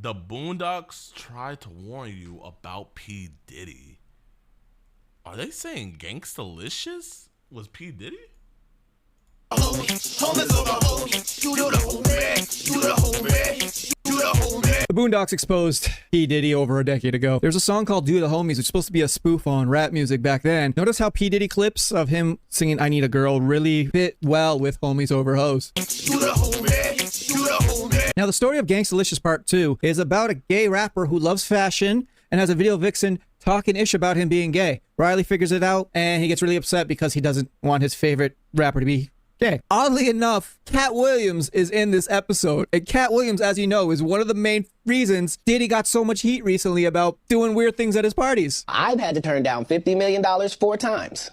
The BoonDocks tried to warn you about P. Diddy. Are they saying Gangstalicious was P. Diddy? The BoonDocks exposed P. Diddy over a decade ago. There's a song called Do the Homies, which is supposed to be a spoof on rap music back then. Notice how P. Diddy clips of him singing I Need a Girl really fit well with Homies Over Hoes. Now, the story of Gangstalicious Part 2 is about a gay rapper who loves fashion and has a video vixen talking ish about him being gay. Riley figures it out and he gets really upset because he doesn't want his favorite rapper to be gay. Oddly enough, Cat Williams is in this episode. And Cat Williams, as you know, is one of the main reasons Diddy got so much heat recently about doing weird things at his parties. I've had to turn down $50 million 4 times.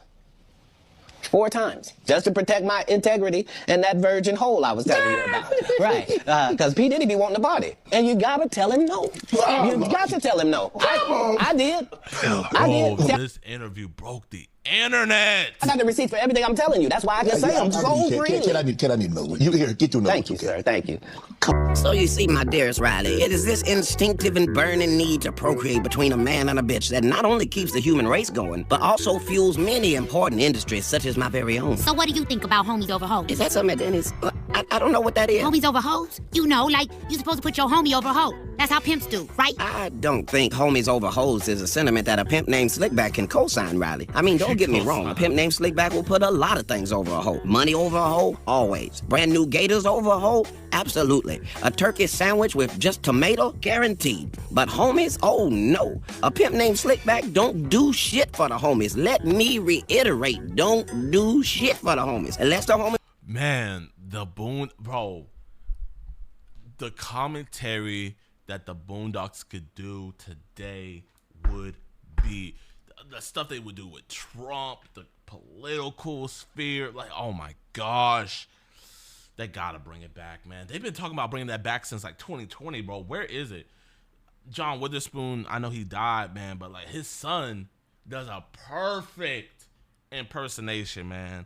4 times, just to protect my integrity and that virgin hole I was telling you about. Right, because P. Diddy be wanting to party. And you gotta tell him no. You got to tell him no. I did. I did. This interview broke the internet. I got the receipt for everything I'm telling you. That's why I can say I'm so free. Kid, I need to know. You here, get your number. Thank you, sir. Thank you. So you see, my dearest Riley, it is this instinctive and burning need to procreate between a man and a bitch that not only keeps the human race going, but also fuels many important industries, such as my very own. So what do you think about Homies Over Hoes? Is that something that Dennis? I don't know what that is. Homies Over Hoes? You know, like, you supposed to put your homie over hoe. That's how pimps do, right? I don't think Homies Over Hoes is a sentiment that a pimp named Slickback can co-sign, Riley. I mean, don't get me wrong. A pimp named Slickback will put a lot of things over a hoe. Money over a hoe? Always. Brand new gators over a hoe? Absolutely. A turkey sandwich with just tomato? Guaranteed. But homies? Oh, no. A pimp named Slickback don't do shit for the homies. Let me reiterate, don't do shit for the homies. Unless the homies... Man, bro, the commentary that the BoonDocks could do today would be the stuff they would do with Trump, the political sphere. Like, oh my gosh, they gotta bring it back, man. They've been talking about bringing that back since like 2020, bro. Where is it? John Witherspoon, I know he died, man, but like his son does a perfect impersonation, man.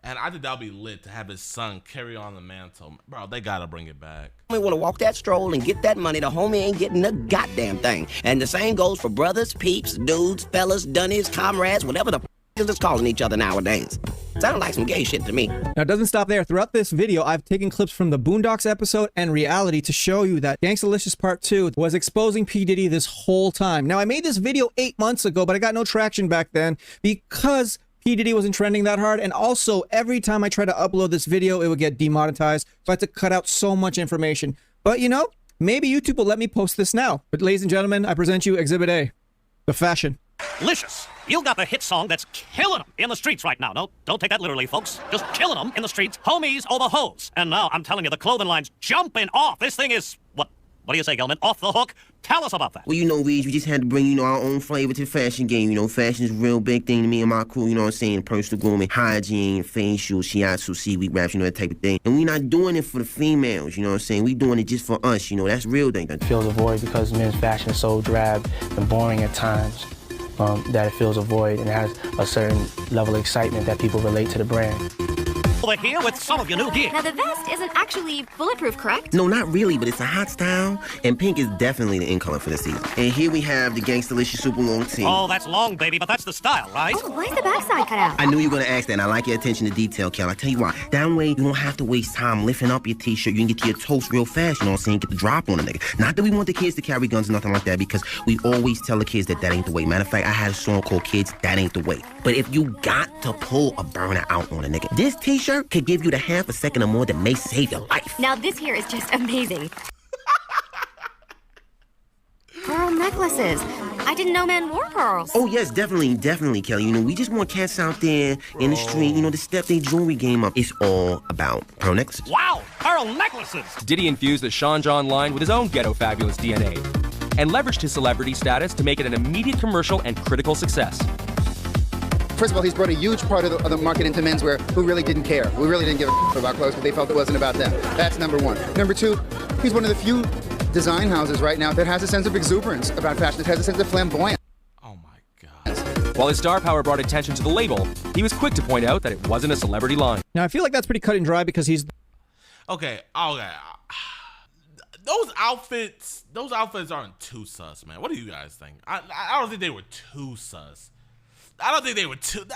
And I think that'll be lit to have his son carry on the mantle. Bro, they gotta bring it back. We want to walk that stroll and get that money. The homie ain't getting a goddamn thing. And the same goes for brothers, peeps, dudes, fellas, dunnies, comrades, whatever the is calling each other nowadays. Sounds like some gay shit to me. Now, it doesn't stop there. Throughout this video, I've taken clips from the BoonDocks episode and reality to show you that Gangstalicious Part 2 was exposing P. Diddy this whole time. Now, I made this video 8 months ago, but I got no traction back then because P. Diddy wasn't trending that hard, and also every time I tried to upload this video, it would get demonetized, so I had to cut out so much information. But you know, maybe YouTube will let me post this now. But ladies and gentlemen, I present you Exhibit A, the fashion. Licious. You got the hit song that's killing them in the streets right now. No, don't take that literally, folks. Just killing them in the streets. Homies over hoes. And now I'm telling you, the clothing line's jumping off. This thing is, what do you say, Gelman? Off the hook? Tell us about that. Well, you know, Reed, we just had to bring, you know, our own flavor to the fashion game. You know, fashion is a real big thing to me and my crew, you know what I'm saying? Personal grooming, hygiene, facial, shiatsu, seaweed wraps, you know, that type of thing. And we not doing it for the females, you know what I'm saying? We doing it just for us, you know, that's real thing. It feels a void because men's fashion is so drab and boring at times that it feels a void and it has a certain level of excitement that people relate to the brand. Over here with some of your new gear. Now the vest isn't actually bulletproof, correct? No, not really, but it's a hot style, and pink is definitely the in color for the season. And here we have the Gangstalicious super long tee. Oh, that's long, baby, but that's the style, right? Oh, why is the backside cut out? I knew you were gonna ask that, and I like your attention to detail, Kel. I tell you why. That way, you don't have to waste time lifting up your t-shirt. You can get to your toast real fast, you know what I'm saying? Get the drop on a nigga. Not that we want the kids to carry guns or nothing like that, because we always tell the kids that ain't the way. Matter of fact, I had a song called Kids, That Ain't the Way. But if you got to pull a burner out on a nigga, this t-shirt could give you the half a second or more that may save your life. Now this here is just amazing. Pearl necklaces. I didn't know men wore pearls. Oh yes, definitely, Kelly. You know, we just want cats out there in the street, you know, to step their jewelry game up. It's all about pearl necklaces. Wow, pearl necklaces! Diddy infused the Sean John line with his own ghetto fabulous DNA and leveraged his celebrity status to make it an immediate commercial and critical success. First of all, he's brought a huge part of the market into menswear who really didn't care. Who really didn't give a about clothes, but they felt it wasn't about them. That's number one. Number two, he's one of the few design houses right now that has a sense of exuberance about fashion, that has a sense of flamboyance. Oh my God. While his star power brought attention to the label, he was quick to point out that it wasn't a celebrity line. Now, I feel like that's pretty cut and dry because he's... Okay. those outfits aren't too sus, man. What do you guys think? I don't think they were too sus. I don't think they were too. They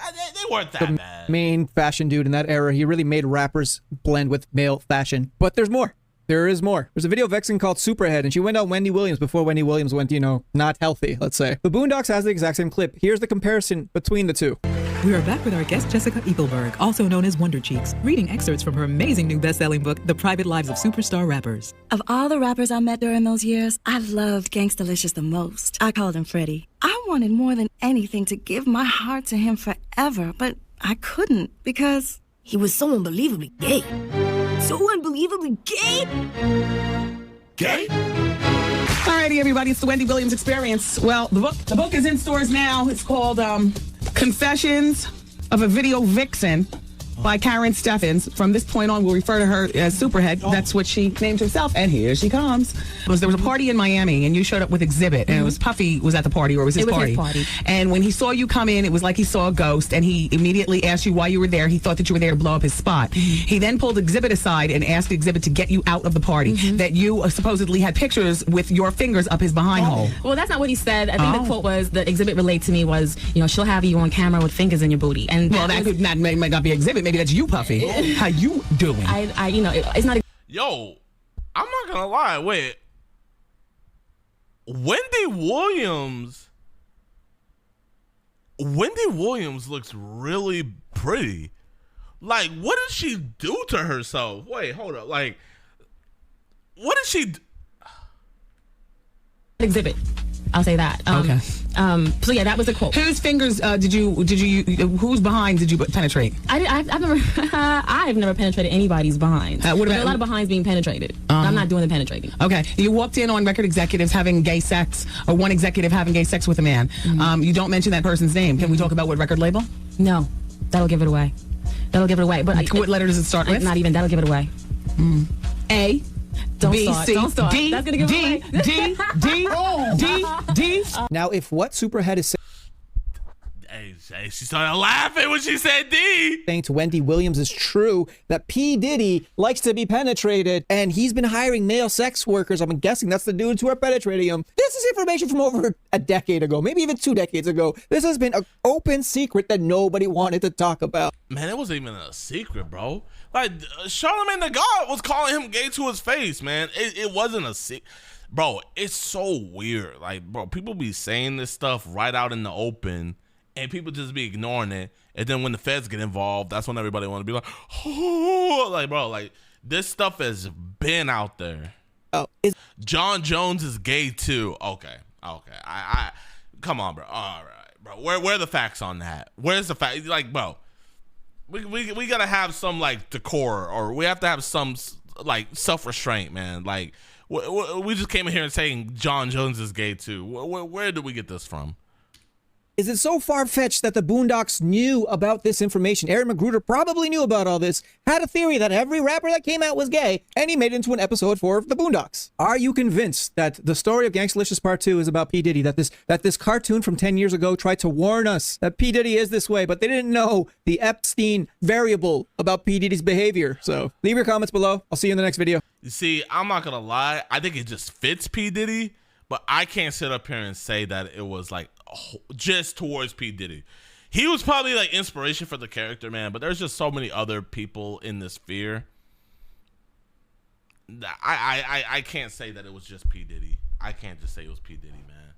weren't that bad. Main fashion dude in that era. He really made rappers blend with male fashion. But there's more. There is more. There's a video vixen called Superhead, and she went on Wendy Williams before Wendy Williams went, you know, not healthy, let's say. The BoonDocks has the exact same clip. Here's the comparison between the two. We are back with our guest Jessica Eagleberg, also known as Wonder Cheeks, reading excerpts from her amazing new best-selling book, The Private Lives of Superstar Rappers. Of all the rappers I met during those years, I loved Gangstalicious the most. I called him Freddie. I wanted more than anything to give my heart to him forever, but I couldn't because he was so unbelievably gay. So unbelievably gay? Gay? Alrighty, everybody, it's the Wendy Williams Experience. Well, the book is in stores now. It's called Confessions of a Video Vixen by Karen Steffens. From this point on, we'll refer to her as Superhead. That's what she named herself, and here she comes. There was a party in Miami, and you showed up with Exhibit, and it was Puffy was at the party, or it was his party. And when he saw you come in, it was like he saw a ghost, and he immediately asked you why you were there. He thought that you were there to blow up his spot. He then pulled Exhibit aside and asked Exhibit to get you out of the party, that you supposedly had pictures with your fingers up his behind hole. Well, that's not what he said. I think the quote was, the Exhibit relayed to me was, you know, she'll have you on camera with fingers in your booty. And well, that might not be Exhibit. Maybe that's you, Puffy. How you doing? You know, it's not. Yo, I'm not gonna lie. Wait, Wendy Williams looks really pretty. Like, what did she do to herself? Wait, hold up. Like, what did she do? Exhibit. I'll say that. Okay. So yeah, that was a quote. Whose fingers did you? Whose behind did you penetrate? I've never penetrated anybody's behind. What about, there are a lot of behinds being penetrated. I'm not doing the penetrating. Okay. You walked in on record executives having gay sex, or one executive having gay sex with a man. You don't mention that person's name. Can we talk about what record label? No, that'll give it away. That'll give it away. But what letter does it start with? Not even. That'll give it away. A. Don't B, start. C, Don't start. D, That's gonna give D, it away. D. Now, if what Superhead is Hey, she started laughing when she said D. saying to Wendy Williams is true, that P. Diddy likes to be penetrated, and he's been hiring male sex workers. I'm guessing that's the dudes who are penetrating him. This is information from over a decade ago, maybe even 2 decades ago. This has been an open secret that nobody wanted to talk about. Man, it wasn't even a secret, bro. Like, Charlamagne the God was calling him gay to his face, man. It wasn't a secret. Bro, it's so weird. Like, bro, people be saying this stuff right out in the open, and people just be ignoring it. And then when the feds get involved, that's when everybody want to be like, oh, like, bro, like, this stuff has been out there. Oh, John Jones is gay too. Okay. I come on, bro. All right, bro. Where are the facts on that? Where's the fact? Like, bro, we gotta have some like decor, or we have to have some like self-restraint, man. Like, we just came in here and saying John Jones is gay too. Where did we get this from? Is it so far-fetched that the BoonDocks knew about this information? Aaron Magruder probably knew about all this, had a theory that every rapper that came out was gay, and he made it into an episode for the BoonDocks. Are you convinced that the story of Gangstalicious Part 2 is about P. Diddy, that this cartoon from 10 years ago tried to warn us that P. Diddy is this way, but they didn't know the Epstein variable about P. Diddy's behavior? So leave your comments below. I'll see you in the next video. You see, I'm not gonna lie. I think it just fits P. Diddy, but I can't sit up here and say that it was like just towards P. Diddy. He was probably like inspiration for the character, man, but there's just so many other people in this sphere. I can't say that it was just P. Diddy. I can't just say it was P. Diddy, man.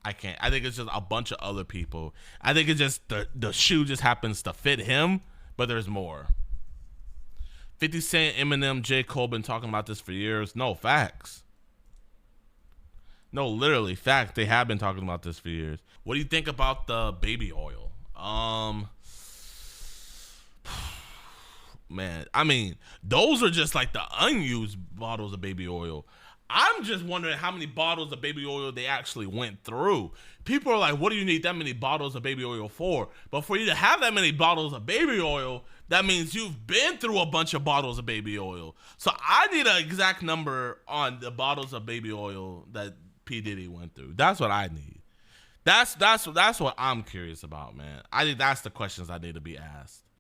I can't. I think it's just a bunch of other people. I think it's just the shoe just happens to fit him, but there's more. 50 Cent, Eminem, J. Cole been talking about this for years. No, facts. No, literally, fact. They have been talking about this for years. What do you think about the baby oil? Man, I mean, those are just like the unused bottles of baby oil. I'm just wondering how many bottles of baby oil they actually went through. People are like, what do you need that many bottles of baby oil for? But for you to have that many bottles of baby oil, that means you've been through a bunch of bottles of baby oil. So I need an exact number on the bottles of baby oil that P. Diddy went through. That's what I need. That's what I'm curious about, man. I think that's the questions I need to be asked.